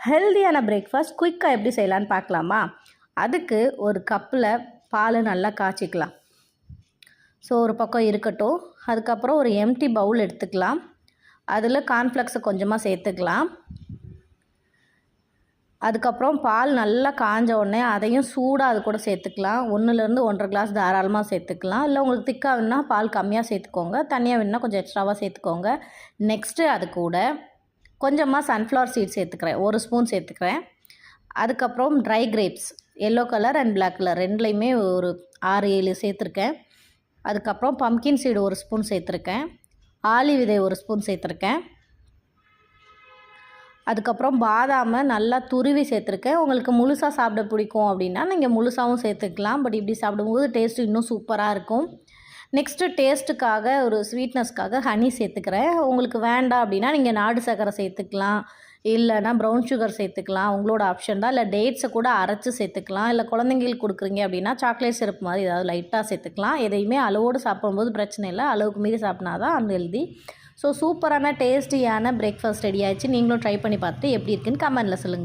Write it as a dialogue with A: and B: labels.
A: ஹெல்தியான பிரேக்ஃபாஸ்ட் குயிக்காக எப்படி செய்யலான்னு பார்க்கலாமா? அதுக்கு ஒரு கப்பில் பால் நல்லா காய்ச்சிக்கலாம். ஸோ ஒரு பக்கம் இருக்கட்டும். அதுக்கப்புறம் ஒரு எம்டி பவுல் எடுத்துக்கலாம். அதில் கார்ன்ஃப்ளெக்ஸை கொஞ்சமாக சேர்த்துக்கலாம். அதுக்கப்புறம் பால் நல்லா காஞ்ச உடனே அதையும் சூடாக அது கூட சேர்த்துக்கலாம். 1லேருந்து 1.5 கிளாஸ் தாராளமாக சேர்த்துக்கலாம். இல்லை உங்களுக்கு திக்காக வேணுன்னா பால் கம்மியாக சேர்த்துக்கோங்க. தண்ணியாக வேணுன்னா கொஞ்சம் எக்ஸ்ட்ராவாக சேர்த்துக்கோங்க. நெக்ஸ்ட்டு அது கூட கொஞ்சமாக சன்ஃப்ளவர் சீட்ஸ் சேர்த்துக்கிறேன். 1 ஸ்பூன் சேர்த்துக்கிறேன். அதுக்கப்புறம் dry grapes yellow colour and black colour ரெண்டுலேயுமே ஒரு 6-7 சேர்த்துருக்கேன். அதுக்கப்புறம் பம்கின் சீடு 1 ஸ்பூன் சேர்த்துருக்கேன். ஆளி விதை 1 ஸ்பூன் சேர்த்துருக்கேன். அதுக்கப்புறம் பாதாமை நல்லா துருவி சேர்த்துருக்கேன். உங்களுக்கு முழுசாக சாப்பிட பிடிக்கும் அப்படின்னா நீங்கள் முழுசாகவும் சேர்த்துக்கலாம். பட் இப்படி சாப்பிடும்போது டேஸ்ட்டு இன்னும் சூப்பராக இருக்கும். நெக்ஸ்ட்டு டேஸ்ட்டுக்காக ஒரு ஸ்வீட்னஸ்க்காக ஹனி சேர்த்துக்கிறேன். உங்களுக்கு வேண்டாம் அப்படின்னா நீங்கள் நாடு சர்க்கரை சேர்த்துக்கலாம். இல்லைனா ப்ரௌன் சுகர் சேர்த்துக்கலாம். உங்களோட ஆப்ஷன் தான். இல்லை டேட்ஸை கூட அரைச்சி சேர்த்துக்கலாம். இல்லை குழந்தைங்களுக்கு கொடுக்குறீங்க அப்படின்னா சாக்லேட் சிரப் மாதிரி ஏதாவது லைட்டாக சேர்த்துக்கலாம். எதையுமே அளவோடு சாப்பிடும்போது பிரச்சனை இல்லை. அளவுக்கு மீறி சாப்பிட்னா தான் அன்ஹெல்தி. ஸோ சூப்பரான டேஸ்டியான பிரேக்ஃபாஸ்ட் ரெடி ஆயிடுச்சு. நீங்களும் ட்ரை பண்ணி பார்த்துட்டு எப்படி இருக்குன்னு கமெண்ட்டில் சொல்லுங்கள்.